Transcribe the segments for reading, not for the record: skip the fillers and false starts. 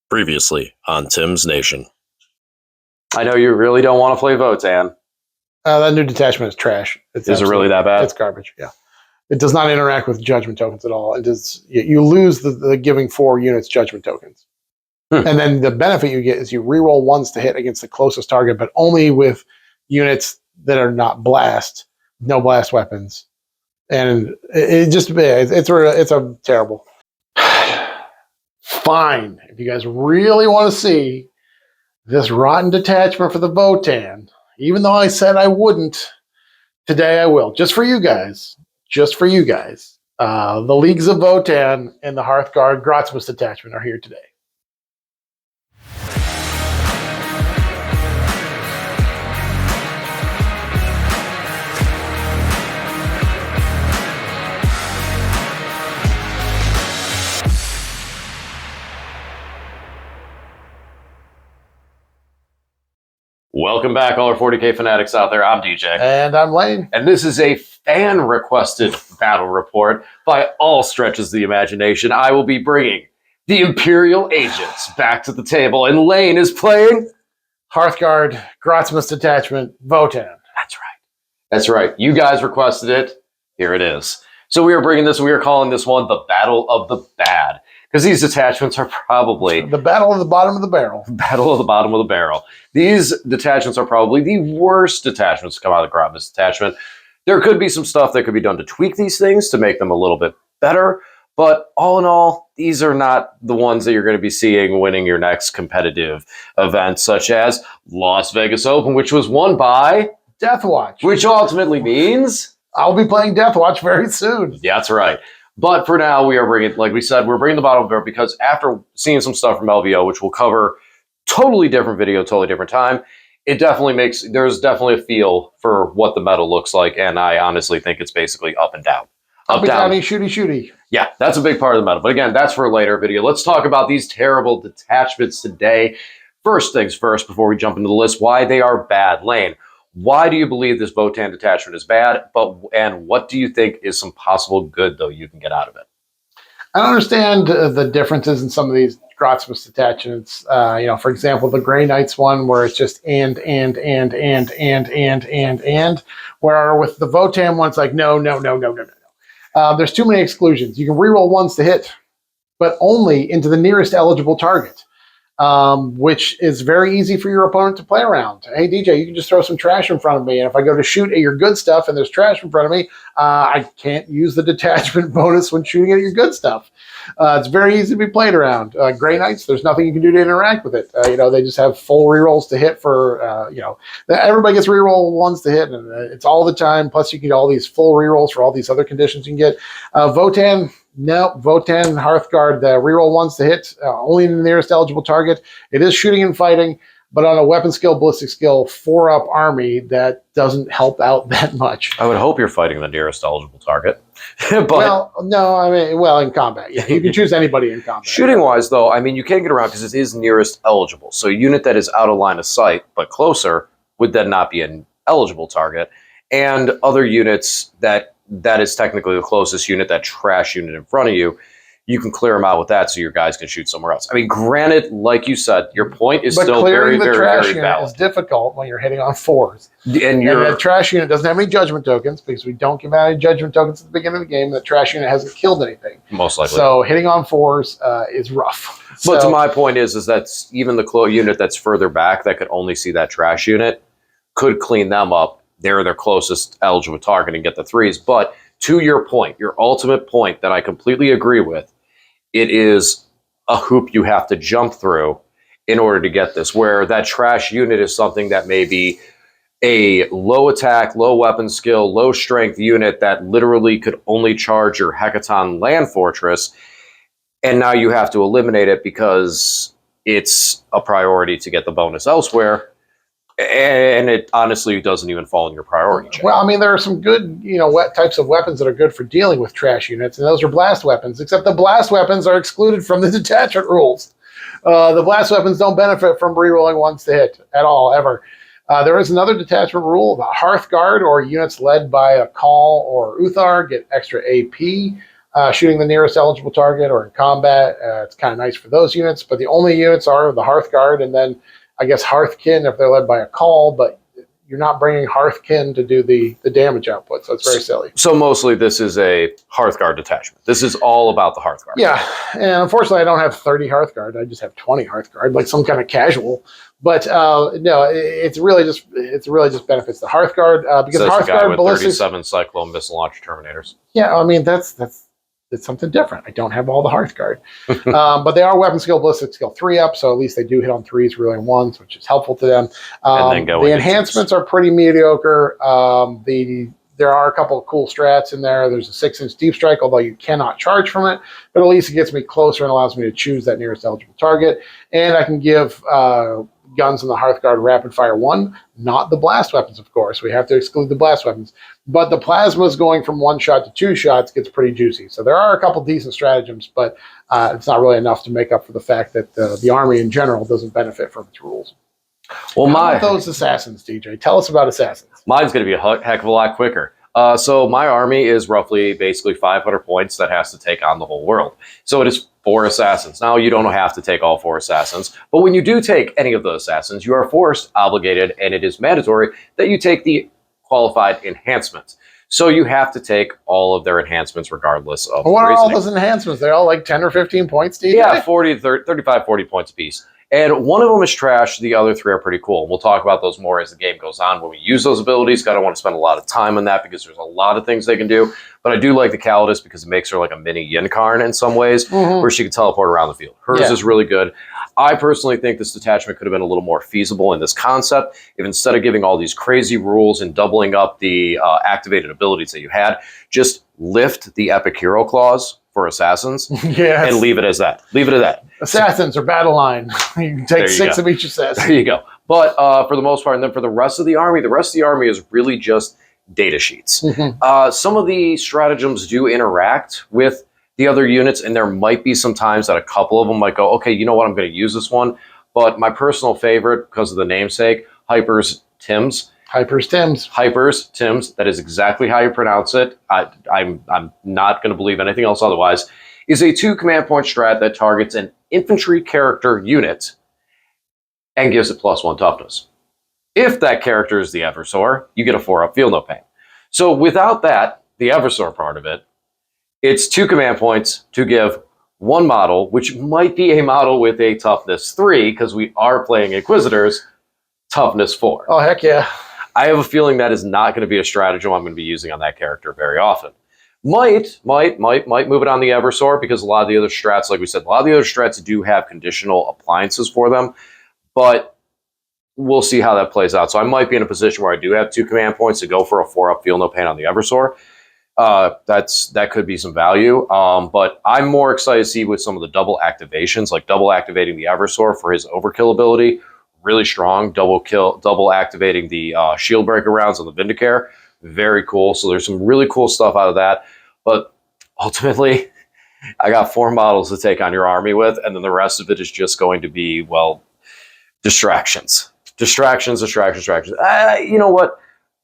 Previously on Tim's Nation. I know you really don't want to play Votann. That new detachment is trash. Is it really that bad? It's garbage, yeah. It does not interact with judgment tokens at all. It does, you lose the giving 4 units judgment tokens. And then the benefit you get is you reroll ones to hit against the closest target, but only with units that are not blast, no blast weapons. And it's a terrible. Fine. If you guys really want to see this rotten detachment for the Votann, even though I said I wouldn't, today I will. Just for you guys. Just for you guys. The Leagues of Votann and the Hearthguard grotmas detachment are here today. Welcome back, all our 40k fanatics out there. I'm DJ. And I'm Lane. And this is a fan-requested battle report. By all stretches of the imagination, I will be bringing the Imperial agents back to the table, and Lane is playing Hearthguard grotmas detachment Votann. That's right. That's right. You guys requested it. Here it is. So we are bringing this, we are calling this one the Battle of the Bad. Because these detachments are probably... the battle of the bottom of the barrel. Battle of the bottom of the barrel. These detachments are probably the worst detachments to come out of the grotmas detachment. There could be some stuff that could be done to tweak these things to make them a little bit better. But all in all, these are not the ones that you're going to be seeing winning your next competitive event, such as Las Vegas Open, which was won by... Deathwatch. Which ultimately means... I'll be playing Deathwatch very soon. Yeah, that's right. But for now, we are bringing, like we said, we're bringing the bottom of the barrel because after seeing some stuff from LVO, which we'll cover, totally different video, totally different time, it definitely makes, there's definitely a feel for what the meta looks like, and I honestly think it's basically up and down. Up and down, shooty. Yeah, that's a big part of the meta. But again, that's for a later video. Let's talk about these terrible detachments today. First things first, before we jump into the list, why they are bad. Lane, why do you believe this Votann detachment is bad? And what do you think is some possible good, though, you can get out of it? I don't understand the differences in some of these grotmas detachments. For example, the Grey Knights one, where it's just and. Where with the Votann one, it's like, no. There's too many exclusions. You can reroll ones to hit, but only into the nearest eligible target. Which is very easy for your opponent to play around. Hey, DJ, you can just throw some trash in front of me, and if I go to shoot at your good stuff and there's trash in front of me, I can't use the detachment bonus when shooting at your good stuff. It's very easy to be played around. Grey Knights, there's nothing you can do to interact with it. They just have full rerolls to hit for, everybody gets reroll ones to hit, and it's all the time. Plus, you get all these full rerolls for all these other conditions you can get. Votann, no, Votann, Hearthguard, the reroll ones to hit, only in the nearest eligible target. It is shooting and fighting, but on a weapon skill, ballistic skill, 4-up army, that doesn't help out that much. I would hope you're fighting the nearest eligible target. But in combat. Yeah, you can choose anybody in combat. Shooting-wise, though, I mean, you can't get around because it is nearest eligible. So a unit that is out of line of sight, but closer, would then not be an eligible target. And other units that is technically the closest unit, that trash unit in front of you, you can clear them out with that so your guys can shoot somewhere else. I mean, granted, like you said, your point is still very, very, very valid. But clearing the trash unit is difficult when you're hitting on 4s. And the trash unit doesn't have any judgment tokens because we don't give out any judgment tokens at the beginning of the game. The trash unit hasn't killed anything. Most likely. So hitting on 4s is rough. But to my point is that even the unit that's further back that could only see that trash unit could clean them up. They're their closest eligible target and get the 3s. But to your point, your ultimate point that I completely agree with, it is a hoop you have to jump through in order to get this, where that trash unit is something that may be a low attack, low weapon skill, low strength unit that literally could only charge your Hecaton land fortress. And now you have to eliminate it because it's a priority to get the bonus elsewhere. And it honestly doesn't even fall in your priority check. Well, I mean, there are some good, types of weapons that are good for dealing with trash units, and those are blast weapons, except the blast weapons are excluded from the detachment rules. The blast weapons don't benefit from rerolling ones to hit at all, ever. There is another detachment rule. The Hearthguard, or units led by a Call or Uthar, get extra AP. shooting the nearest eligible target or in combat. It's kind of nice for those units, but the only units are the Hearthguard and then I guess Hearthkin if they're led by a call, but you're not bringing Hearthkin to do the damage output, so it's very silly. So mostly this is a Hearthguard detachment. This is all about the Hearthguard. Yeah, and unfortunately I don't have 30 Hearthguard. I just have 20 Hearthguard, like some kind of casual. But no, it's really just benefits the Hearthguard because Says Hearthguard the guy with ballistics. 37 Cyclone missile launcher Terminators. Yeah, I mean that's something different. I don't have all the Hearthguard, but they are weapon skill, ballistic skill 3 up, so at least they do hit on 3s, really on 1s, which is helpful to them. And then go the enhancements are pretty mediocre. There are a couple of cool strats in there. There's a 6-inch deep strike, although you cannot charge from it, but at least it gets me closer and allows me to choose that nearest eligible target. And I can give guns in the Hearthguard rapid fire 1, not the blast weapons, of course. We have to exclude the blast weapons. But the plasmas going from 1 shot to 2 shots gets pretty juicy. So there are a couple decent stratagems, but it's not really enough to make up for the fact that the army in general doesn't benefit from its rules. Well, How about those assassins, DJ? Tell us about assassins. Mine's going to be a heck of a lot quicker. So my army is roughly basically 500 points that has to take on the whole world. So it is 4 assassins. Now, you don't have to take all 4 assassins, but when you do take any of the assassins, you are forced, obligated, and it is mandatory that you take the qualified enhancements. So you have to take all of their enhancements regardless of What are all reasoning. those enhancements? They're all like 10 or 15 points, DJ? Yeah, 40, 30, 35, 40 points apiece. And one of them is trash. The other 3 are pretty cool. We'll talk about those more as the game goes on when we use those abilities. I don't want to spend a lot of time on that because there's a lot of things they can do. But I do like the Calidus because it makes her like a mini Yinkarn in some ways, where she can teleport around the field. Hers is really good. I personally think this detachment could have been a little more feasible in this concept if instead of giving all these crazy rules and doubling up the activated abilities that you had, just lift the Epic Hero clause for assassins and leave it as that. Leave it at that. Assassins or battle line. You can take 6 of each assassin. There you go. But for the most part, and then for the rest of the army is really just data sheets. Some of the stratagems do interact with the other units, and there might be some times that a couple of them might go, okay, you know what, I'm going to use this one. But my personal favorite, because of the namesake, Hyper's Tims. Hyper's Tims. That is exactly how you pronounce it. I'm not going to believe anything else otherwise. Is a 2 command point strat that targets an infantry character unit and gives it +1 toughness. If that character is the Eversor, you get a 4-up Feel No Pain. So without that, the Eversor part of it, it's 2 command points to give 1 model, which might be a model with a toughness 3, because we are playing Inquisitors, toughness 4. Oh, heck yeah. I have a feeling that is not going to be a stratagem I'm going to be using on that character very often. Might move it on the Eversor, because a lot of the other strats, like we said, a lot of the other strats do have conditional appliances for them, but we'll see how that plays out. So I might be in a position where I do have 2 command points to go for a 4-up Feel No Pain on the Eversor. That could be some value, but I'm more excited to see with some of the double activations, like double activating the Eversor for his overkill ability, really strong. Double activating the shield breaker rounds on the Vindicare, very cool. So there's some really cool stuff out of that. But ultimately, I got 4 models to take on your army with, and then the rest of it is just going to be, well, distractions. Distractions. You know what?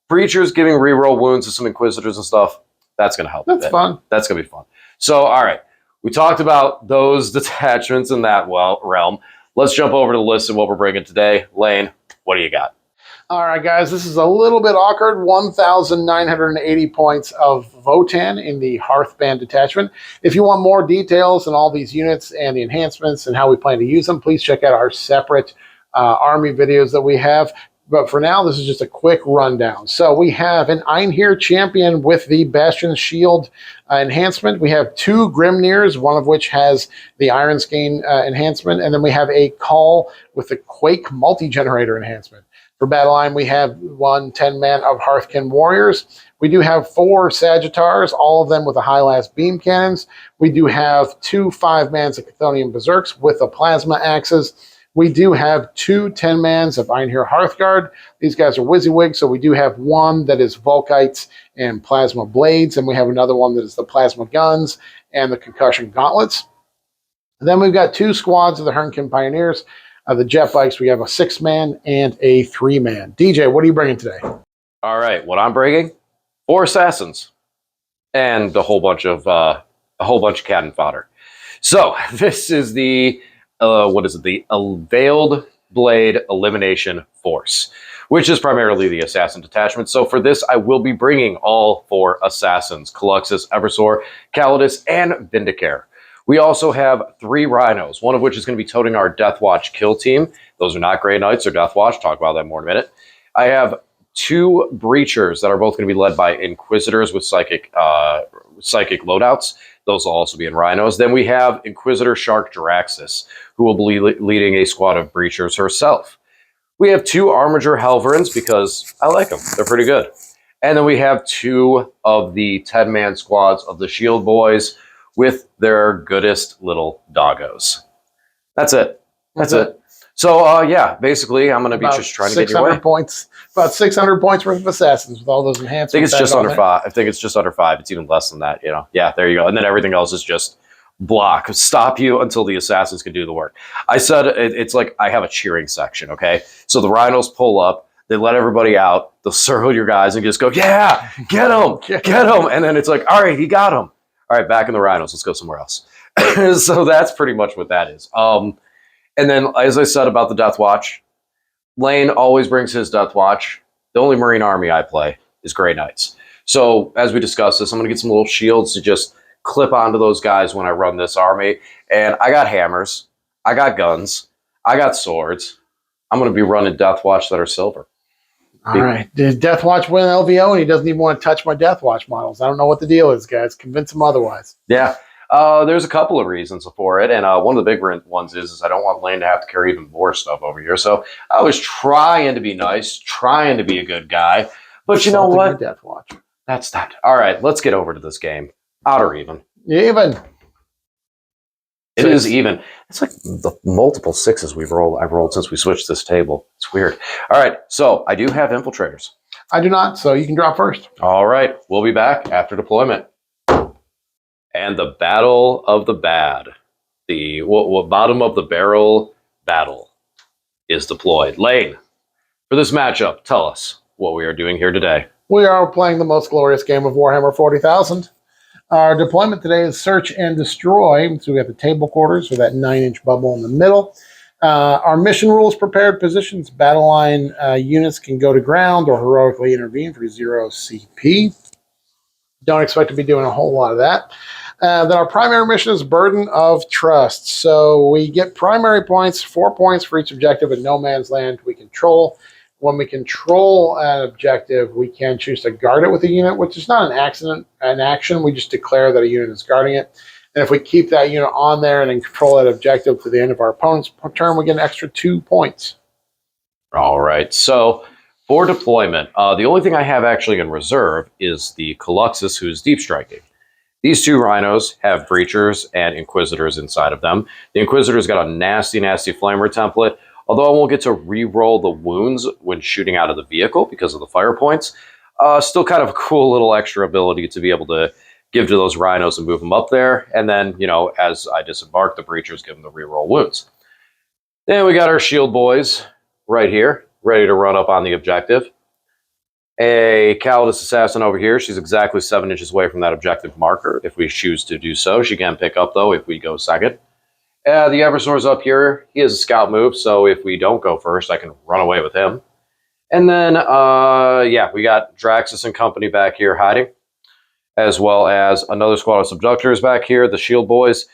Breachers giving reroll wounds to some Inquisitors and stuff, that's going to help. That's fun. That's going to be fun. So, all right. We talked about those detachments in that realm. Let's jump over to the list of what we're bringing today. Lane, what do you got? All right, guys, this is a little bit awkward. 1,980 points of Votann in the Hearthband detachment. If you want more details on all these units and the enhancements and how we plan to use them, please check out our separate army videos that we have. But for now, this is just a quick rundown. So we have an Einherjar champion with the Bastion Shield enhancement. We have 2 Grimnirs, one of which has the Iron Skein enhancement. And then we have a Call with the Quake multi-generator enhancement. For Battle Line, we have 1 10-man of Hearthkin Warriors. We do have 4 Sagittars, all of them with the high-last beam cannons. We do have 2 5-mans of Chthonian Berserks with the plasma axes. We do have 2 10-mans of Einherjar Hearthguard. These guys are WYSIWYG, so we do have 1 that is Volkites and Plasma Blades, and we have another one that is the Plasma Guns and the Concussion Gauntlets. And then we've got 2 squads of the Hernkin Pioneers. The Jet Bikes, we have a 6-man and a 3-man. DJ, what are you bringing today? All right, what I'm bringing? 4 assassins and a whole bunch of a whole bunch of cannon fodder. So this is the what is it? The Veiled Blade Elimination Force, which is primarily the assassin detachment. So for this, I will be bringing all 4 assassins: Caluxus, Eversor, Calidus, and Vindicare. We also have 3 rhinos, one of which is going to be toting our Deathwatch kill team. Those are not Grey Knights or Deathwatch. Talk about that more in a minute. I have 2 breachers that are both going to be led by Inquisitors with psychic loadouts. Those will also be in rhinos. Then we have Inquisitor Shark Draxus, who will be leading a squad of breachers herself. We have 2 Armiger Helverins because I like them. They're pretty good. And then we have 2 of the 10-man squads of the Shield Boys with their goodest little doggos. That's it. That's it. So, yeah, basically, I'm going to be just trying to get your way. Points. About 600 points worth of assassins with all those enhancements. I think it's just under 5. I think it's just under 5. It's even less than that, you know. Yeah, there you go. And then everything else is just block. Stop you until the assassins can do the work. I said it's like I have a cheering section, okay? So the rhinos pull up. They let everybody out. They'll circle your guys and just go, yeah, get him, get him. And then it's like, all right, he got him. All right, back in the rhinos. Let's go somewhere else. So that's pretty much what that is. And then, as I said about the Death Watch, Lane always brings his Death Watch. The only Marine army I play is Grey Knights. So as we discuss this, I'm going to get some little shields to just clip onto those guys when I run this army. And I got hammers. I got guns. I got swords. I'm going to be running Death Watch that are silver. All right. Did Death Watch win LVO and he doesn't even want to touch my Death Watch models? I don't know what the deal is, guys. Convince him otherwise. Yeah. There's a couple of reasons for it, and one of the big ones is I don't want Lane to have to carry even more stuff over here. So I was trying to be nice, trying to be a good guy, but you know what? Death Watch. That's that. All right, let's get over to this game. Odd or even? Even. It is even. It's like the multiple 6s I've rolled since we switched this table. It's weird. All right, so I do have infiltrators. I do not, so you can drop first. All right, we'll be back after deployment. And the Battle of the Bad, the bottom of the barrel battle is deployed. Lane, for this matchup, tell us what we are doing here today. We are playing the most glorious game of Warhammer 40,000. Our deployment today is Search and Destroy. So we have the table quarters with that 9-inch bubble in the middle. Our mission rules: prepared positions. Battle line units can go to ground or heroically intervene for 0 CP. Don't expect to be doing a whole lot of that. Then our primary mission is Burden of Trust. So we get primary points, 4 points for each objective in no man's land we control. When we control an objective, we can choose to guard it with a unit, which is not an action. We just declare that a unit is guarding it. And if we keep that unit on there and then control that objective to the end of our opponent's turn, we get an extra 2 points. All right. So for deployment, the only thing I have actually in reserve is the Caluxus, who's deep striking. These 2 rhinos have breachers and inquisitors inside of them. The inquisitor's got a nasty, nasty flamer template, although I won't get to re-roll the wounds when shooting out of the vehicle because of the fire points. Still kind of a cool little extra ability to be able to give to those rhinos and move them up there. And then, you know, as I disembark, the breachers give them the re-roll wounds. Then we got our shield boys right here, ready to run up on the objective. A Calidus assassin over here. She's exactly 7 inches away from that objective marker. If we choose to do so, she can pick up, though, if we go second. The Eversor's up here. He has a scout move, so if we don't go first, I can run away with him. And then, yeah, we got Draxus and company back here hiding, as well as another squad of subductors back here, the Shield Boys.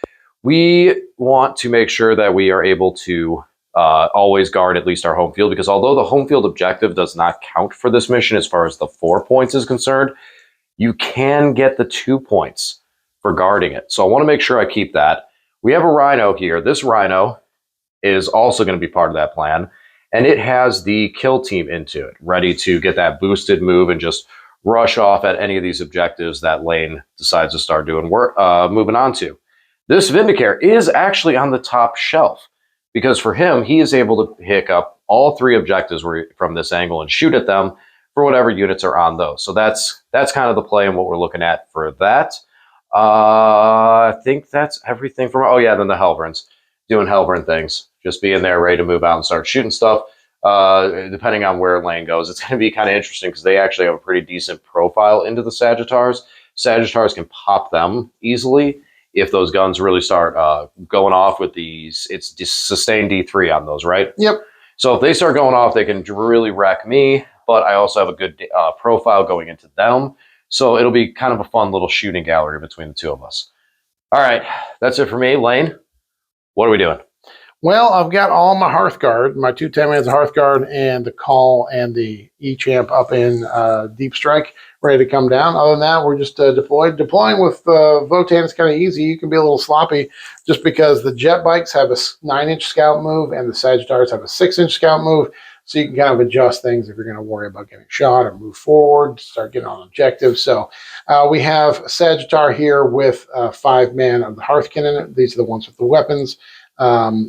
We want to make sure that we are able to always guard at least our home field, because although the home field objective does not count for this mission as far as the 4 points is concerned, you can get the 2 points for guarding it. So I want to make sure I keep that. We have a rhino here. This rhino is also going to be part of that plan, and it has the kill team into it, ready to get that boosted move and just rush off at any of these objectives that Lane decides to start doing work, moving on to. This Vindicare is actually on the top shelf, because for him, he is able to pick up all 3 objectives from this angle and shoot at them for whatever units are on those. So that's kind of the play and what we're looking at for that. I think that's everything from... Oh, yeah, then the Helverins. Doing Helverin things. Just being there, ready to move out and start shooting stuff. Depending on where Lane goes, it's going to be kind of interesting because they actually have a pretty decent profile into the Sagittars. Sagittars can pop them easily. if those guns really start going off with these. It's just sustained D3 on those, right? Yep. So if they start going off, they can really wreck me, but I also have a good profile going into them. So it'll be kind of a fun little shooting gallery between the two of us. All right, that's it for me. Lane, what are we doing? Well, I've got all my Hearthguard, my 2 10-mans of Hearthguard, and the Call and the E-Champ up in Deep Strike, ready to come down. Other than that, we're just deployed. Deploying with Votann is kind of easy. You can be a little sloppy just because the Jet Bikes have a 9-inch scout move and the Sagittars have a 6-inch scout move. So you can kind of adjust things if you're going to worry about getting shot or move forward, start getting on objectives. So we have Sagittar here with 5 man of the Hearthkin in it. These are the ones with the weapons.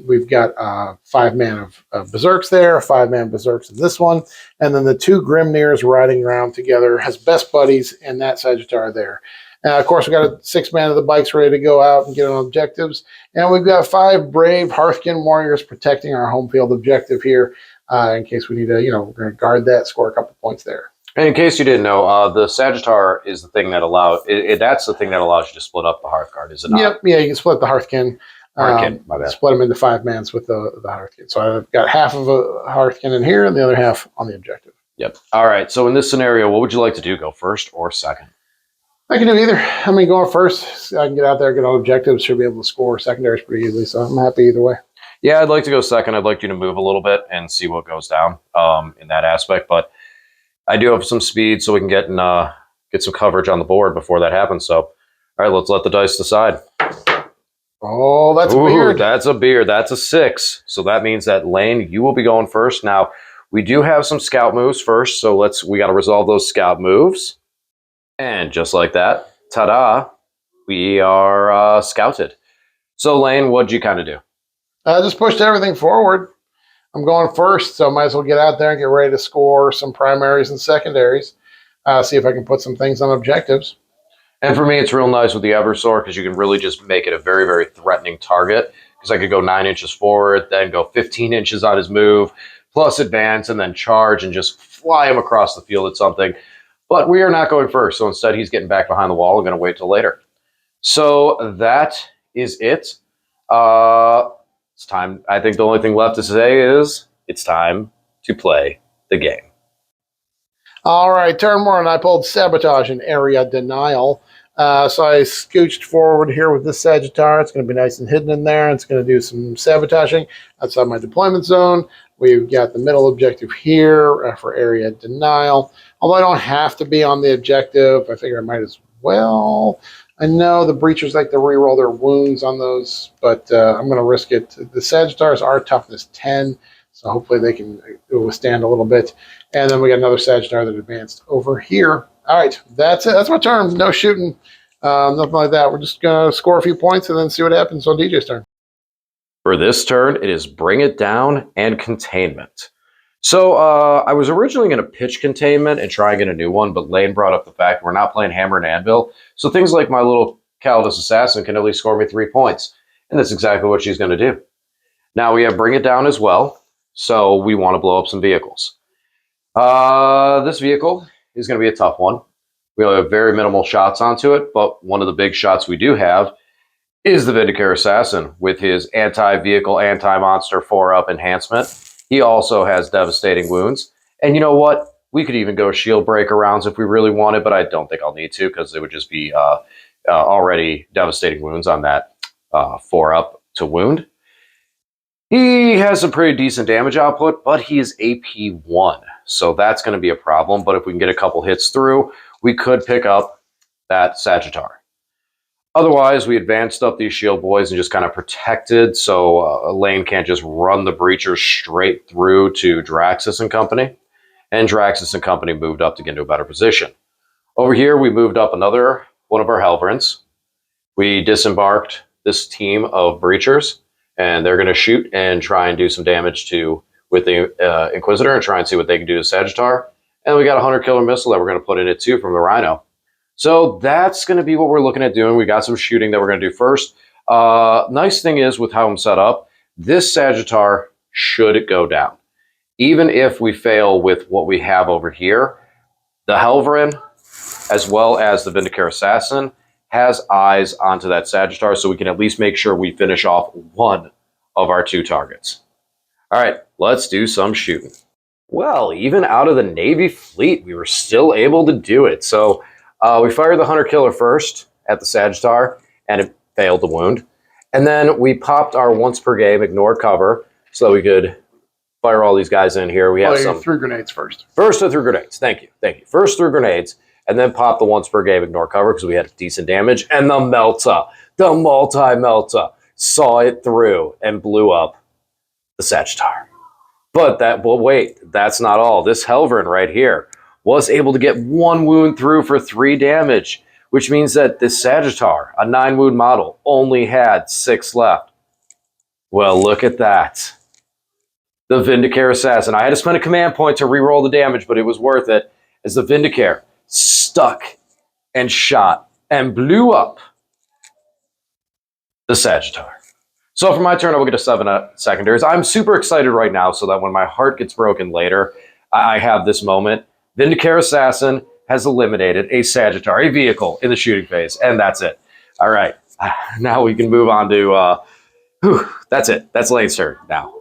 We've got 5 man of Berserks there, 5 man Berserks in this one, and then the 2 Grimnirs riding around together as best buddies in that Sagittar there. Of course, we've got a 6 man of the bikes ready to go out and get on objectives, and we've got 5 brave Hearthkin warriors protecting our home field objective here in case we need to, we're going to guard that, score a couple points there. And in case you didn't know, the Sagittar is the thing that allows that's the thing that allows you to split up the Hearthguard, is it not? Yep, yeah, you can split the Hearthkin. My bad. Split them into 5 mans with the Hearthkin. So I've got half of a Hearthkin in here and the other half on the objective. Yep. All right. So in this scenario, what would you like to do? Go first or second? I can do either. I mean, going first, I can get out there, get on objectives, should be able to score secondaries pretty easily. So I'm happy either way. Yeah, I'd like to go second. I'd like you to move a little bit and see what goes down in that aspect. But I do have some speed, so we can get some coverage on the board before that happens. So, all right, let's let the dice decide. Oh, that's a beard. That's a beard. That's a 6. So that means that, Lane, you will be going first. Now, we do have some scout moves first, so we got to resolve those scout moves. And just like that, ta-da, we are scouted. So, Lane, what'd you kind of do? I just pushed everything forward. I'm going first, so I might as well get out there and get ready to score some primaries and secondaries. See if I can put some things on objectives. And for me, it's real nice with the Eversor because you can really just make it a very, very threatening target. Because I could go 9 inches forward, then go 15 inches on his move, plus advance, and then charge and just fly him across the field at something. But we are not going first, so instead he's getting back behind the wall. I'm going to wait till later. So that is it. It's time. I think the only thing left to say is it's time to play the game. All right, turn 1, I pulled Sabotage and Area Denial. So I scooched forward here with this Sagittar. It's going to be nice and hidden in there. It's going to do some sabotaging outside my deployment zone. We've got the middle objective here for Area Denial. Although I don't have to be on the objective, I figure I might as well. I know the Breachers like to reroll their wounds on those, but I'm going to risk it. The Sagittars are toughness 10, so hopefully they can withstand a little bit. And then we got another Sagittar that advanced over here. All right, that's it. That's my turn. No shooting, nothing like that. We're just going to score a few points and then see what happens on DJ's turn. For this turn, it is Bring It Down and Containment. So I was originally going to pitch Containment and try and get a new one, but Lane brought up the fact we're not playing Hammer and Anvil. So things like my little Calidus Assassin can at least score me 3 points. And that's exactly what she's going to do. Now we have Bring It Down as well. So we want to blow up some vehicles. This vehicle is going to be a tough one. We have very minimal shots onto it, but one of the big shots we do have is the Vindicare Assassin with his anti-vehicle, anti-monster 4-up enhancement. He also has devastating wounds. And you know what? We could even go shield breaker rounds if we really wanted, but I don't think I'll need to because it would just be already devastating wounds on that 4-up to wound. He has some pretty decent damage output, but he is AP 1. So that's going to be a problem. But if we can get a couple hits through, we could pick up that Sagittar. Otherwise, we advanced up these shield boys and just kind of protected so Lane can't just run the Breachers straight through to Draxus and company. And Draxus and company moved up to get into a better position. Over here, we moved up another one of our Helverins. We disembarked this team of Breachers, and they're going to shoot and try and do some damage with the Inquisitor and try and see what they can do to Sagittar. And we got a 100 killer missile that we're going to put in it too from the Rhino. So that's going to be what we're looking at doing. We got some shooting that we're going to do first. Nice thing is with how I'm set up, this Sagittar should go down. Even if we fail with what we have over here, the Helverin, as well as the Vindicare Assassin, has eyes onto that Sagittar, so we can at least make sure we finish off one of our 2 targets. All right, let's do some shooting. Well, even out of the Navy fleet, we were still able to do it. So we fired the Hunter-Killer first at the Sagittar, and it failed to wound. And then we popped our once per game ignore cover so that we could fire all these guys in here. We have some 3 grenades first. First through grenades. Thank you. First through grenades, and then pop the once per game ignore cover because we had decent damage. And the Melta, the multi-Melta, saw it through and blew up the Sagittar. But wait, that's not all. This Helverin right here was able to get 1 wound through for 3 damage, which means that this Sagittar, a 9 wound model, only had 6 left. Well, look at that. The Vindicare Assassin. I had to spend a command point to reroll the damage, but it was worth it, as the Vindicare stuck and shot and blew up the Sagittar. So for my turn, I will get a 7 secondaries. I'm super excited right now so that when my heart gets broken later, I have this moment. Vindicare Assassin has eliminated a Sagittar, a vehicle in the shooting phase, and that's it. All right, now we can move on to, that's it. That's Lane's turn now.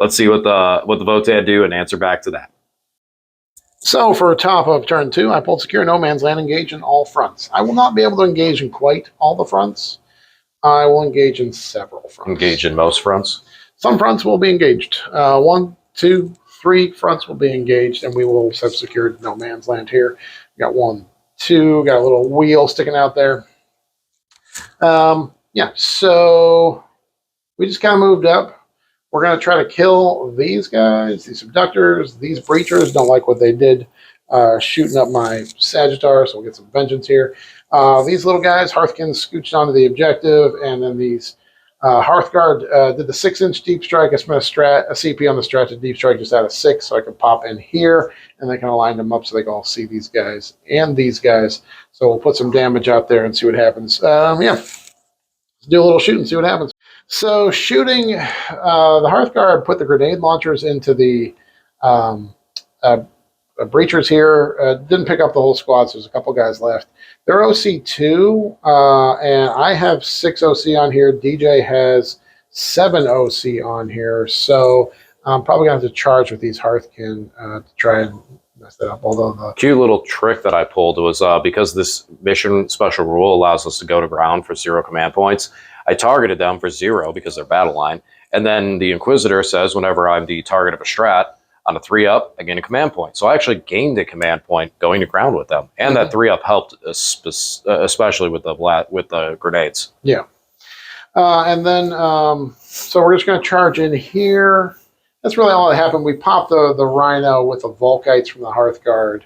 Let's see what the Votann do and answer back to that. So for top of turn 2, I pulled Secure No Man's Land, engage in all fronts. I will not be able to engage in quite all the fronts. I will engage in several fronts. Engage in most fronts? Some fronts will be engaged. 1, 2, 3 fronts will be engaged, and we will have secured No Man's Land here. We got 1, 2, got a little wheel sticking out there. Yeah, so we just kind of moved up. We're going to try to kill these guys, these abductors, these breachers. Don't like what they did shooting up my Sagittar, so we'll get some vengeance here. These little guys, Hearthkins scooched onto the objective, and then these Hearthguard did the 6-inch deep strike. I spent a CP on the strat to deep strike just out of 6, so I could pop in here, and they kind of lined them up so they can all see these guys and these guys. So we'll put some damage out there and see what happens. Yeah, let's do a little shooting, see what happens. So shooting, the Hearthguard put the grenade launchers into the breachers here. Didn't pick up the whole squad, so there's a couple guys left. They're OC2, and I have 6 OC on here. DJ has 7 OC on here, so I'm probably going to have to charge with these Hearthkin to try and mess that up. Although the cute little trick that I pulled was because this mission special rule allows us to go to ground for 0 command points, I targeted them for 0 because they're battle line. And then the Inquisitor says whenever I'm the target of a strat, on a 3-up, I gain a command point. So I actually gained a command point going to ground with them. And that 3-up helped, especially with the grenades. Yeah. And then, so we're just going to charge in here. That's really all that happened. We popped the Rhino with the Volkites from the Hearthguard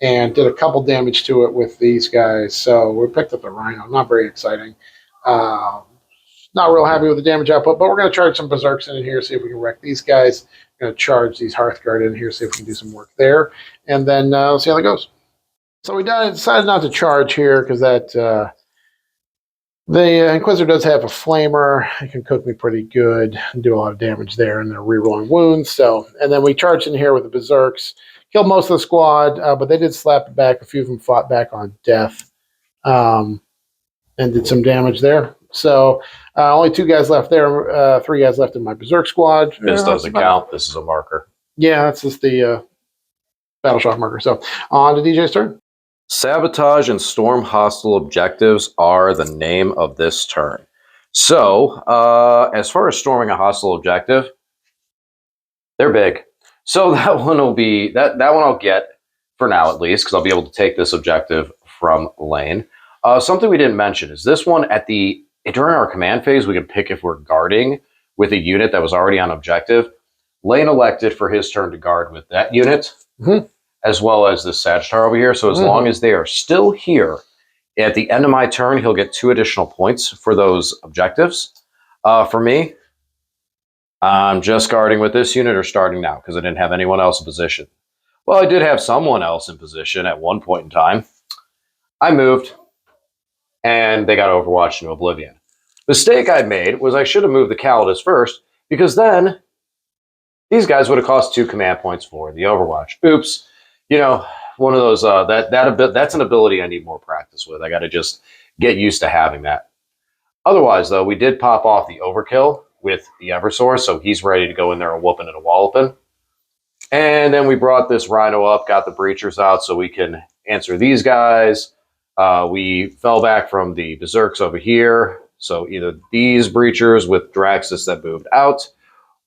and did a couple damage to it with these guys. So we picked up the Rhino. Not very exciting. Not real happy with the damage output, but we're going to charge some Berserks in here, see if we can wreck these guys. Going to charge these Hearthguard in here, see if we can do some work there. And then let's see how that goes. So we decided not to charge here because that the Inquisitor does have a Flamer. It can cook me pretty good and do a lot of damage there, and they're rerolling wounds. So, and then we charged in here with the Berserks. Killed most of the squad, but they did slap it back. A few of them fought back on death and did some damage there. So only 2 guys left there, 3 guys left in my Berserk squad. This doesn't count. This is a marker. Yeah, that's just the battle shock marker. So on to DJ's turn. Sabotage and storm hostile objectives are the name of this turn. So as far as storming a hostile objective, they're big. So that one will be, that one I'll get for now at least, because I'll be able to take this objective from Lane. Something we didn't mention is this one during our command phase, we can pick if we're guarding with a unit that was already on objective. Lane elected for his turn to guard with that unit, as well as this Sagittar over here. So as long as they are still here, at the end of my turn, he'll get 2 additional points for those objectives. For me, I'm just guarding with this unit or starting now because I didn't have anyone else in position. Well, I did have someone else in position at one point in time. I moved, and they got overwatched into oblivion. Mistake I made was I should have moved the Calidus first, because then these guys would have cost 2 command points for the overwatch. Oops. You know, one of those, that's an ability I need more practice with. I got to just get used to having that. Otherwise, though, we did pop off the overkill with the Eversor, so he's ready to go in there and whooping and a walloping. And then we brought this Rhino up, got the breachers out so we can answer these guys. We fell back from the Berserks over here, so either these breachers with Draxus that moved out,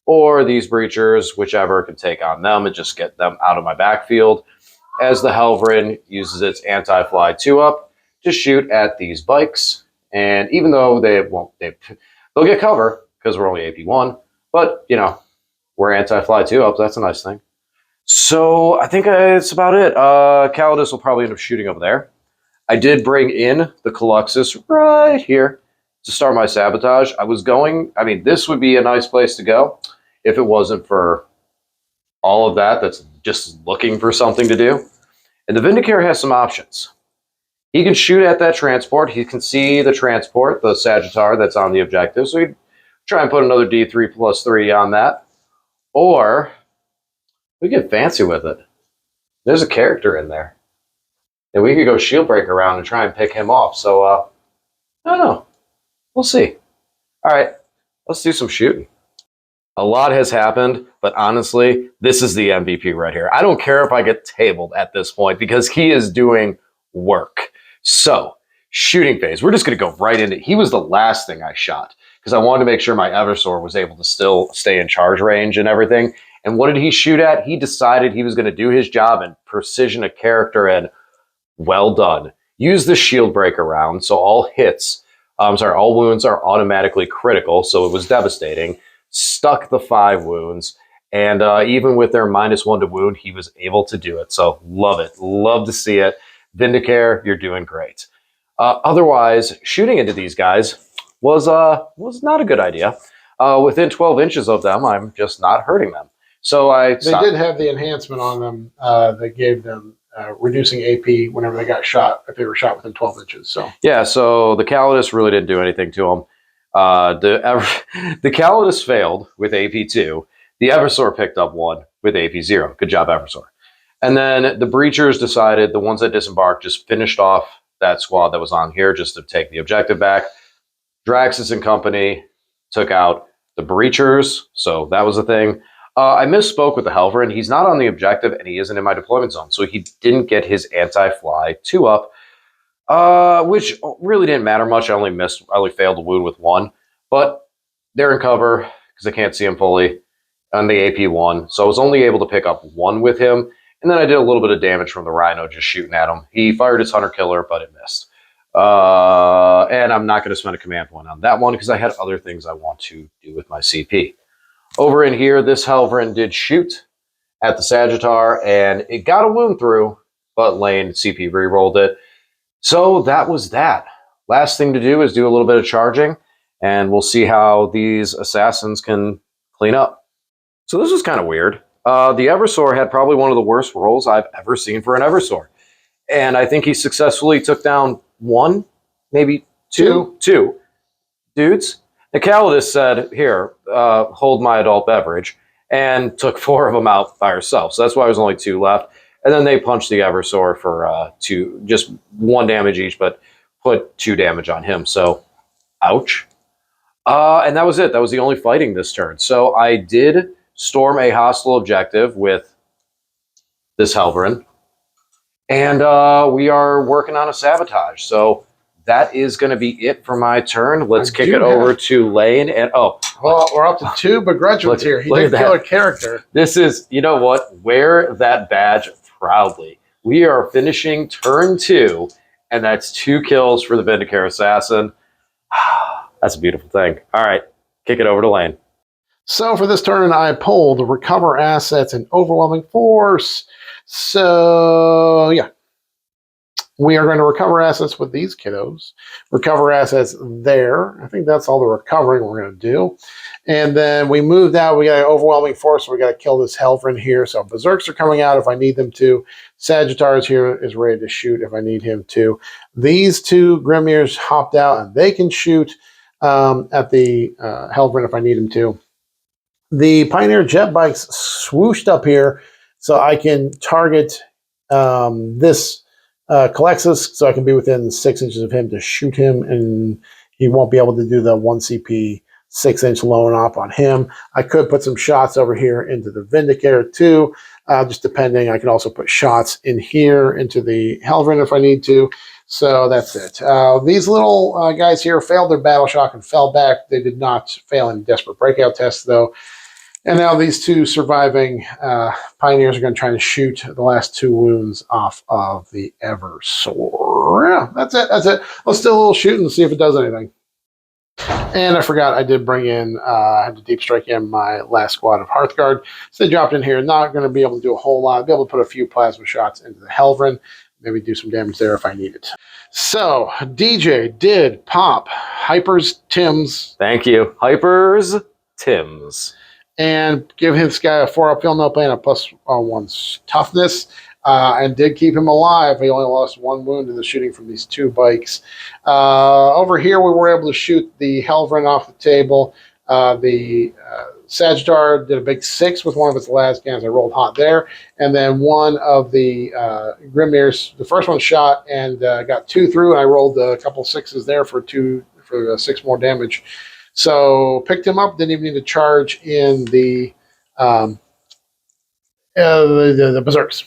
or these breachers, whichever, can take on them and just get them out of my backfield, as the Helverin uses its anti-fly 2-up to shoot at these bikes. And even though they'll get cover because we're only AP1, but you know, we're anti-fly 2-up, so that's a nice thing. So I think that's about it. Calidus will probably end up shooting over there. I did bring in the Caluxus right here to start my sabotage. This would be a nice place to go if it wasn't for all of that's just looking for something to do. And the Vindicator has some options. He can shoot at that transport. He can see the transport, the Sagittar that's on the objective. So he'd try and put another D3+3 on that. Or we get fancy with it. There's a character in there. And we could go shield break around and try and pick him off. So, I don't know. We'll see. All right, let's do some shooting. A lot has happened, but honestly, this is the MVP right here. I don't care if I get tabled at this point because he is doing work. So, shooting phase. We're just going to go right into it. He was the last thing I shot because I wanted to make sure my Eversor was able to still stay in charge range and everything. And what did he shoot at? He decided he was going to do his job and precision a character, and well done. Use the shield breaker round, so all wounds are automatically critical, so it was devastating. Stuck the 5 wounds, and even with their -1 to wound, he was able to do it. So love it. Love to see it. Vindicare, you're doing great. Otherwise, shooting into these guys was not a good idea. Within 12 inches of them, I'm just not hurting them. So they did have the enhancement on them that gave them reducing AP whenever they got shot, if they were shot within 12 inches. So yeah, so the Calidus really didn't do anything to them. The Calidus failed with AP2. The Eversor picked up 1 with AP0. Good job, Eversor. And then the Breachers decided, the ones that disembarked, just finished off that squad that was on here just to take the objective back. Draxus and company took out the Breachers, so that was a thing. I misspoke with the Helverin. He's not on the objective, and he isn't in my deployment zone, so he didn't get his anti-fly 2-up, which really didn't matter much. I only failed to wound with 1, but they're in cover because I can't see him fully on the AP1, so I was only able to pick up 1 with him, and then I did a little bit of damage from the Rhino just shooting at him. He fired his Hunter Killer, but it missed. And I'm not going to spend a command point on that one because I had other things I want to do with my CP. Over in here, this Helverin did shoot at the Sagittar, and it got a wound through, but Lane CP re-rolled it. So that was that. Last thing to do is do a little bit of charging, and we'll see how these assassins can clean up. So this was kind of weird. The Eversor had probably one of the worst rolls I've ever seen for an Eversor. And I think he successfully took down 1, maybe 2 dudes. Calidus said, here, hold my adult beverage, and took 4 of them out by herself. So that's why there's only 2 left. And then they punched the Eversor for just 1 damage each, but put 2 damage on him. So, ouch. And that was it. That was the only fighting this turn. So I did storm a hostile objective with this Helverin. And we are working on a sabotage. So that is going to be it for my turn. Let's kick it over to Lane. And well, we're up to 2 begrudgments here. He did kill a character. This is, you know what? Wear that badge proudly. We are finishing turn 2, and that's 2 kills for the Vindicare Assassin. That's a beautiful thing. All right, kick it over to Lane. So for this turn, I pulled recover assets and overwhelming force. So yeah, we are going to recover assets with these kiddos. Recover assets there. I think that's all the recovering we're going to do. And then we moved out. We got an overwhelming force. So we got to kill this Helverin here. So Berserks are coming out if I need them to. Sagittar is here, is ready to shoot if I need him to. These 2 Grimirs hopped out, and they can shoot at the Helverin if I need them to. The Pioneer jet bikes swooshed up here so I can target this Calexis, so I can be within 6 inches of him to shoot him, and he won't be able to do the 1 CP 6-inch lone op on him. I could put some shots over here into the Vindicator too, just depending. I can also put shots in here into the Helvrin if I need to. So that's it. These little guys here failed their battle shock and fell back. They did not fail any desperate breakout tests though. And now these two surviving pioneers are going to try to shoot the last 2 wounds off of the Eversor. Yeah, that's it. That's it. Let's do a little shooting and see if it does anything. And I forgot I did bring in, I had to deep strike in my last squad of Hearthguard. So they dropped in here. Not going to be able to do a whole lot. Be able to put a few plasma shots into the Helvrin. Maybe do some damage there if I need it. So DJ did pop Hypers Tim's. Thank you. Hypers Tim's. And give this guy a 4-up feel no pain, a +1 toughness, and did keep him alive. He only lost 1 wound in the shooting from these 2 bikes. Over here, we were able to shoot the Helvrin off the table. The Sagittar did a big 6 with one of its last cans. I rolled hot there. And then one of the Grimirs, the first one shot and got 2 through, and I rolled a couple 6s there for 6 more damage. So picked him up, didn't even need to charge in the Berserks.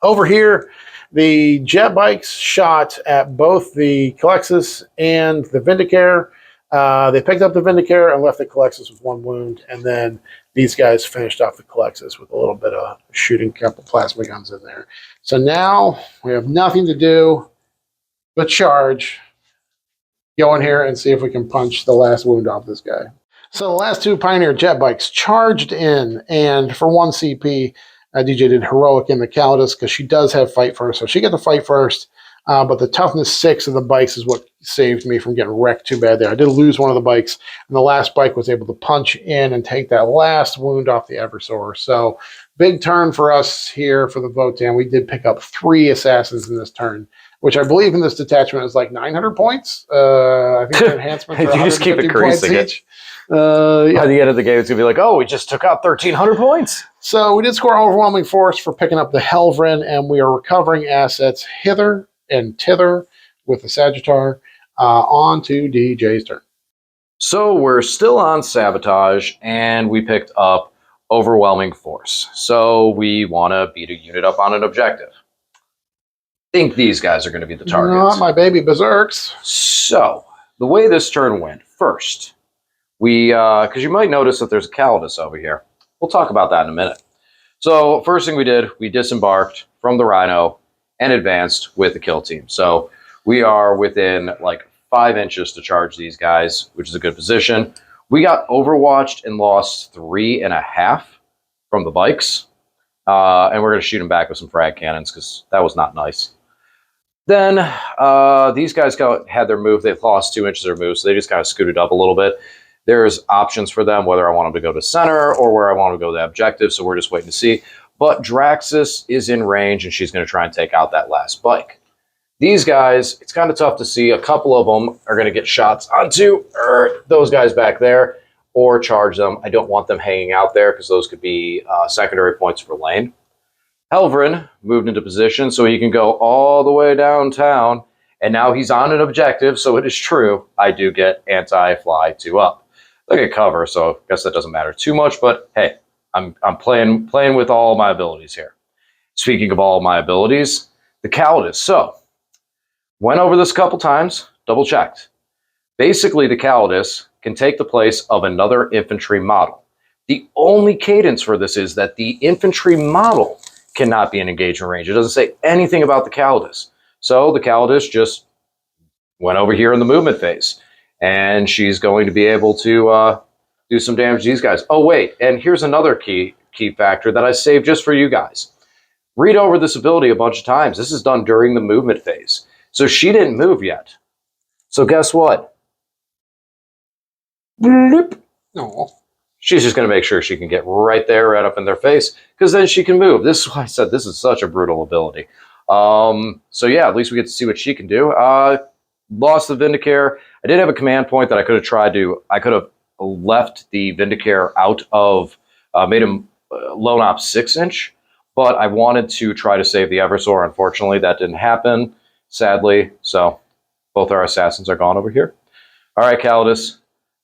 Over here, the jet bikes shot at both the Calexis and the Vindicator. They picked up the Vindicator and left the Calexis with 1 wound, and then these guys finished off the Calexis with a little bit of shooting, a couple plasma guns in there. So now we have nothing to do but charge. Go in here and see if we can punch the last wound off this guy. So the last 2 Pioneer jet bikes charged in, and for 1 CP, DJ did heroic in the Calidus because she does have fight first, so she got to fight first. But the toughness 6 of the bikes is what saved me from getting wrecked too bad there. I did lose one of the bikes, and the last bike was able to punch in and take that last wound off the Eversor. So big turn for us here for the Votann. We did pick up 3 assassins in this turn, which I believe in this detachment is like 900 points. I think their enhancements are You just keep increasing it. Yeah. By the end of the game, it's going to be like, oh, we just took out 1,300 points. So we did score overwhelming force for picking up the Helvrin, and we are recovering assets hither and tither with the Sagittar on to DJ's turn. So we're still on sabotage, and we picked up overwhelming force. So we want to beat a unit up on an objective. I think these guys are going to be the targets. Not my baby Berserks. So the way this turn went, first, we, because you might notice that there's a Calidus over here. We'll talk about that in a minute. So first thing we did, we disembarked from the Rhino and advanced with the kill team. So we are within like 5 inches to charge these guys, which is a good position. We got overwatched and lost 3.5 from the bikes. And we're going to shoot them back with some frag cannons because that was not nice. Then these guys had their move. They've lost 2 inches of their move, so they just kind of scooted up a little bit. There's options for them, whether I want them to go to center or where I want them to go to the objective, so we're just waiting to see. But Draxus is in range, and she's going to try and take out that last bike. These guys, it's kind of tough to see. A couple of them are going to get shots onto those guys back there or charge them. I don't want them hanging out there because those could be secondary points for lane. Helvrin moved into position so he can go all the way downtown, and now he's on an objective, so it is true. I do get anti-fly 2 up. Look at cover, so I guess that doesn't matter too much, but hey, I'm playing with all my abilities here. Speaking of all my abilities, the Calidus. So, went over this a couple times, double checked. Basically, the Calidus can take the place of another infantry model. The only cadence for this is that the infantry model cannot be in engagement range. It doesn't say anything about the Calidus. So the Calidus just went over here in the movement phase. And she's going to be able to do some damage to these guys. Oh, wait. And here's another key factor that I saved just for you guys. Read over this ability a bunch of times. This is done during the movement phase. So she didn't move yet. So guess what? Bloop. No. She's just going to make sure she can get right there, right up in their face, because then she can move. This is why I said this is such a brutal ability. So yeah, at least we get to see what she can do. Lost the Vindicator. I did have a command point that I could have tried to. I could have left the Vindicator out of, made him lone op 6 inch, But I wanted to try to save the Eversor. Unfortunately, that didn't happen, sadly. So both our assassins are gone over here. All right, Calidus,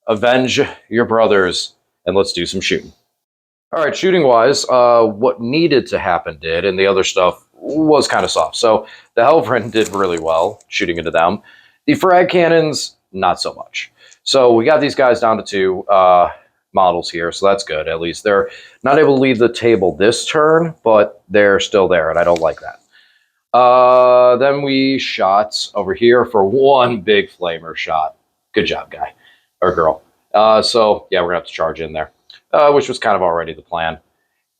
avenge your brothers, and let's do some shooting. All right, shooting-wise, what needed to happen did, and the other stuff was kind of soft. So the Helverin did really well, shooting into them. The frag cannons, not so much. So we got these guys down to 2 models here, so that's good. At least they're not able to leave the table this turn, but they're still there, and I don't like that. Then we shot over here for 1 big flamer shot. Good job, guy. Or girl. So, yeah, we're going to have to charge in there, which was kind of already the plan.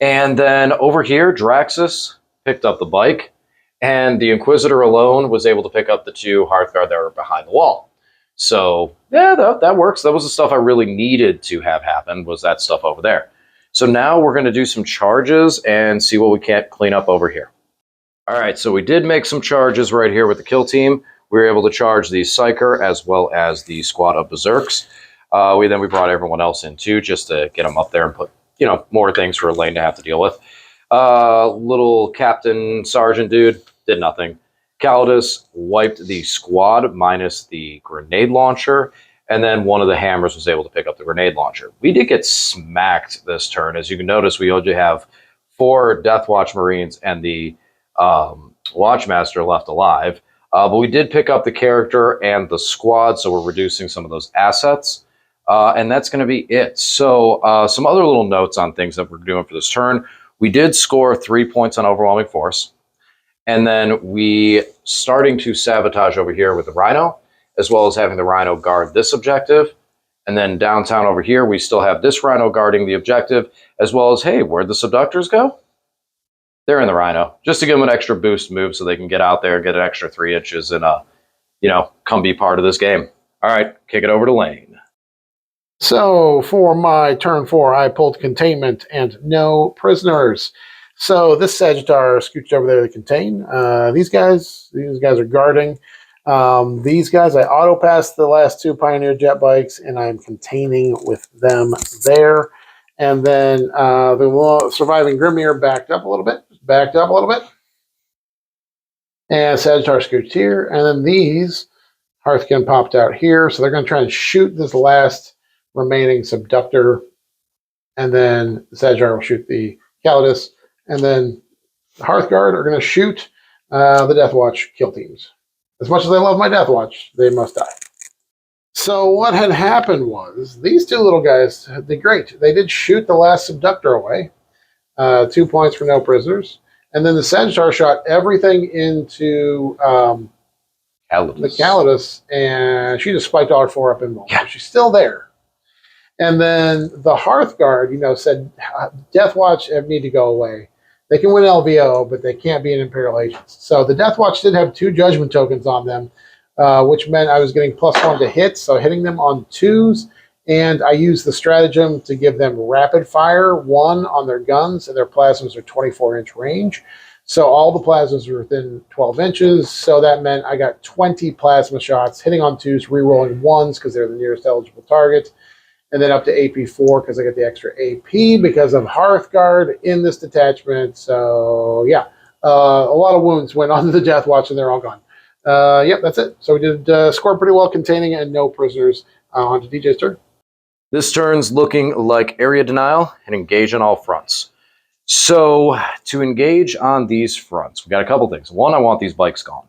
And then over here, Draxus picked up the bike, and the Inquisitor alone was able to pick up the 2 Hearthguard that were behind the wall. So, yeah, that works. That was the stuff I really needed to have happen, was that stuff over there. So now we're going to do some charges and see what we can't clean up over here. All right, so we did make some charges right here with the kill team. We were able to charge the Psyker as well as the squad of Berserks. We brought everyone else in too, just to get them up there and put, more things for Elaine to have to deal with. Little Captain Sergeant dude did nothing. Calidus wiped the squad minus the grenade launcher, and then one of the hammers was able to pick up the grenade launcher. We did get smacked this turn. As you can notice, we only have 4 Deathwatch Marines and the Watchmaster left alive. But we did pick up the character and the squad, so we're reducing some of those assets. And that's going to be it. So some other little notes on things that we're doing for this turn. We did score 3 points on overwhelming force. And then we starting to sabotage over here with the Rhino, as well as having the Rhino guard this objective. And then downtown over here, we still have this Rhino guarding the objective, as well as, hey, where'd the Subductors go? They're in the Rhino, just to give them an extra boost move so they can get out there, get an extra 3 inches, and, come be part of this game. All right, kick it over to Lane. So for my turn 4, I pulled containment and no prisoners. So this Sagittar scooched over there to contain. These guys are guarding. These guys, I auto-passed the last 2 Pioneer jet bikes, and I'm containing with them there. And then the surviving Grimir backed up a little bit. And Sagittar scooched here. And then these Hearthkin popped out here. So they're going to try and shoot this last remaining Subductor. And then Sagittar will shoot the Calidus. And then the Hearthguard are going to shoot the Deathwatch kill teams. As much as I love my Deathwatch, they must die. So what had happened was these 2 little guys did great. They did shoot the last Subductor away. 2 points for no prisoners. And then the Sagittar shot everything into the Calidus, and she just spiked all her 4 up in one. Yeah. She's still there. And then the Hearthguard, said, Deathwatch need to go away. They can win LVO, but they can't be an Imperial agent. So the Deathwatch did have 2 judgment tokens on them, which meant I was getting +1 to hit, so hitting them on 2s. And I used the stratagem to give them rapid fire 1 on their guns, and their plasmas are 24-inch range. So all the plasmas were within 12 inches. So that meant I got 20 plasma shots, hitting on 2s, re-rolling 1s because they're the nearest eligible target. And then up to AP 4 because I get the extra AP because of Hearthguard in this detachment. So, yeah, a lot of wounds went onto the Deathwatch, and they're all gone. Yep, that's it. So we did score pretty well containing and no prisoners. Onto DJ's turn. This turn's looking like area denial and engage on all fronts. So to engage on these fronts, we got a couple things. 1, I want these bikes gone.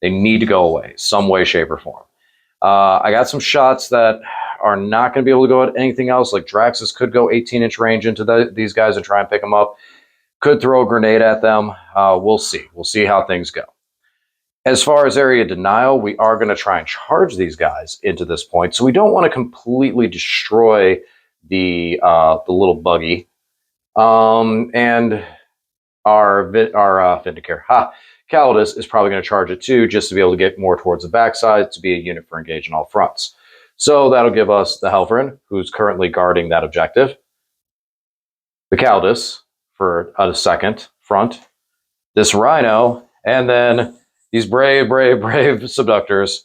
They need to go away, some way, shape, or form. I got some shots that are not going to be able to go at anything else. Like Draxus could go 18-inch range into these guys and try and pick them up. Could throw a grenade at them. We'll see. We'll see how things go. As far as area denial, we are going to try and charge these guys into this point. So we don't want to completely destroy the little buggy. And our Vindicare. Calidus is probably going to charge it too, just to be able to get more towards the backside to be a unit for engage on all fronts. So that'll give us the Helverin, who's currently guarding that objective. The Calidus for a second front. This Rhino, and then these brave Subductors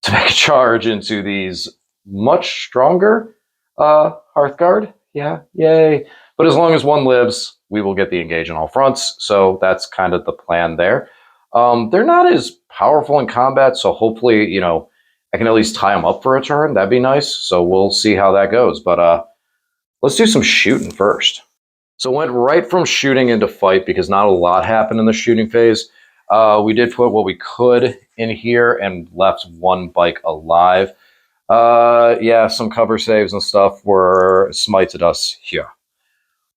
to make a charge into these much stronger Hearthguard. Yeah, yay. But as long as 1 lives, we will get the engage on all fronts. So that's kind of the plan there. They're not as powerful in combat, so hopefully, you know, I can at least tie them up for a turn. That'd be nice. So we'll see how that goes. But let's do some shooting first. So went right from shooting into fight because not a lot happened in the shooting phase. We did put what we could in here and left one bike alive. Yeah, some cover saves and stuff were smited us here.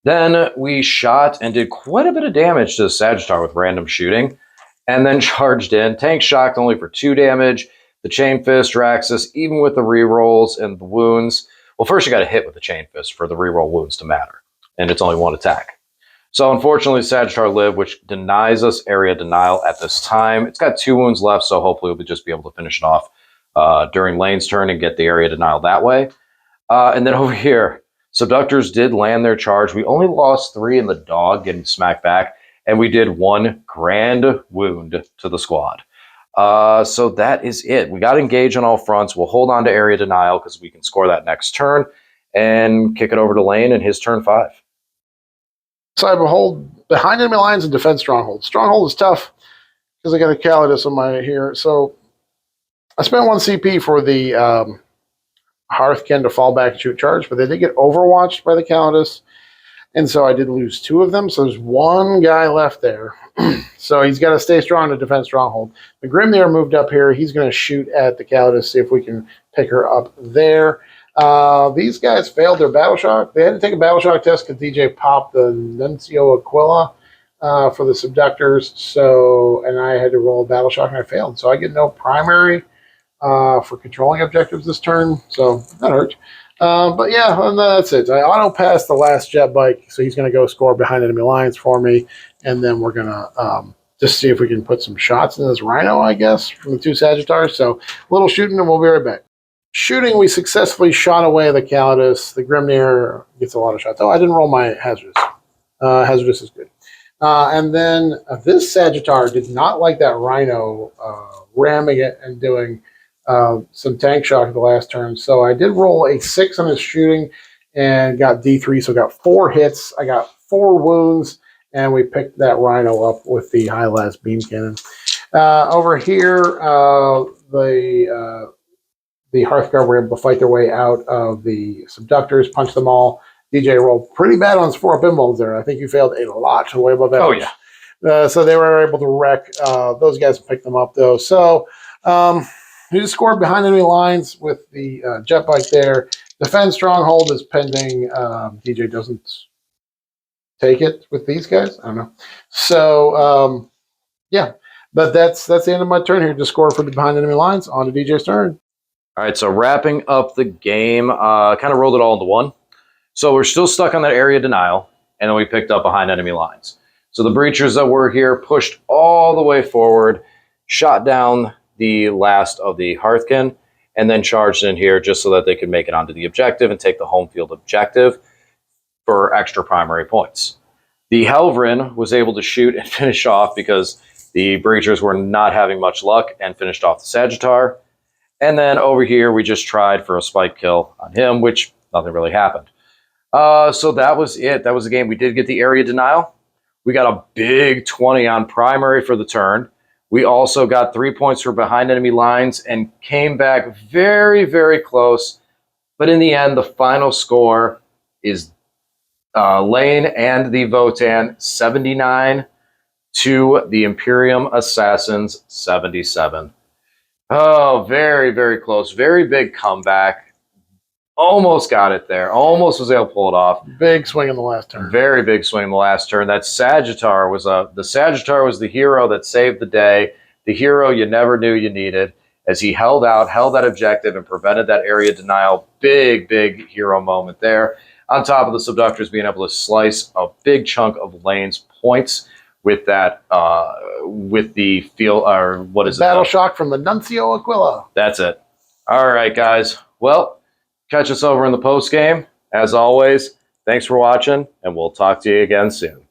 Then we shot and did quite a bit of damage to the Sagittar with random shooting, and then charged in. Tank shocked only for 2 damage. The Chain Fist, Raxus, even with the rerolls and the wounds. Well, first you got to hit with the Chain Fist for the reroll wounds to matter, and it's only 1 attack. So unfortunately, Sagittar lived, which denies us area denial at this time. It's got 2 wounds left, so hopefully we'll just be able to finish it off during Lane's turn and get the area denial that way. And then over here, Subductors did land their charge. We only lost 3 in the dog getting smacked back, and we did 1 grand wound to the squad. So that is it. We got to engage on all fronts. We'll hold on to area denial because we can score that next turn and kick it over to Lane in his turn 5. So I hold behind enemy lines and defend stronghold. Stronghold is tough because I got a Calidus on my here. So I spent 1 CP for the Hearthkin to fall back and shoot charge, but they did get overwatched by the Calidus, and so I did lose 2 of them. So there's 1 guy left there. So he's got to stay strong to defend stronghold. The Grimnir moved up here. He's going to shoot at the Calidus, see if we can pick her up there. These guys failed their battle shock. They had to take a battle shock test because DJ popped the Nuncio Aquila for the Subductors. So, and I had to roll a battle shock and I failed. So I get no primary for controlling objectives this turn. So that hurt. But yeah, and that's it. I auto passed the last jet bike, so he's going to go score behind enemy lines for me, and then we're going to just see if we can put some shots in this Rhino, I guess, from the 2 Sagittars. So a little shooting, and we'll be right back. Shooting, we successfully shot away the Calidus. The Grimnir gets a lot of shots. Oh, I didn't roll my Hazardous. Hazardous is good. And then this Sagittar did not like that Rhino ramming it and doing some tank shock at the last turn. So I did roll a 6 on his shooting and got D3. So I got 4 hits. I got 4 wounds, and we picked that Rhino up with the high-las beam cannon. Over here, the Hearthguard were able to fight their way out of the Subductors, punch them all. DJ rolled pretty bad on his 4 pinballs there. I think you failed a lot, way above that. Oh, yeah. So they were able to wreck those guys and pick them up, though. So he just scored behind enemy lines with the jet bike there. Defend stronghold is pending. DJ doesn't take it with these guys. I don't know. So, yeah. But that's the end of my turn here. Just score for the behind enemy lines. On to DJ's turn. All right, so wrapping up the game, kind of rolled it all into one. So we're still stuck on that area denial, and then we picked up behind enemy lines. So the breachers that were here pushed all the way forward, shot down the last of the Hearthkin, and then charged in here just so that they could make it onto the objective and take the home field objective for extra primary points. The Helvrin was able to shoot and finish off because the breachers were not having much luck and finished off the Sagittar. And then over here, we just tried for a spike kill on him, which nothing really happened. So that was it. That was the game. We did get the area denial. We got a big 20 on primary for the turn. We also got 3 points for behind enemy lines and came back very, very close. But in the end, the final score is Lane and the Votann 79 to the Imperium Assassins 77. Oh, very, very close. Very big comeback. Almost got it there. Almost was able to pull it off. Big swing in the last turn. Very big swing in the last turn. That Sagittar was the Sagittar was the hero that saved the day. The hero you never knew you needed, as he held out, held that objective, and prevented that area denial. Big, big hero moment there. On top of the Subductors being able to slice a big chunk of Lane's points with that, with the field, or what is it? Battle shock from the Nuncio Aquila. That's it. All right, guys. Well, catch us over in the post game. As always, thanks for watching, and we'll talk to you again soon.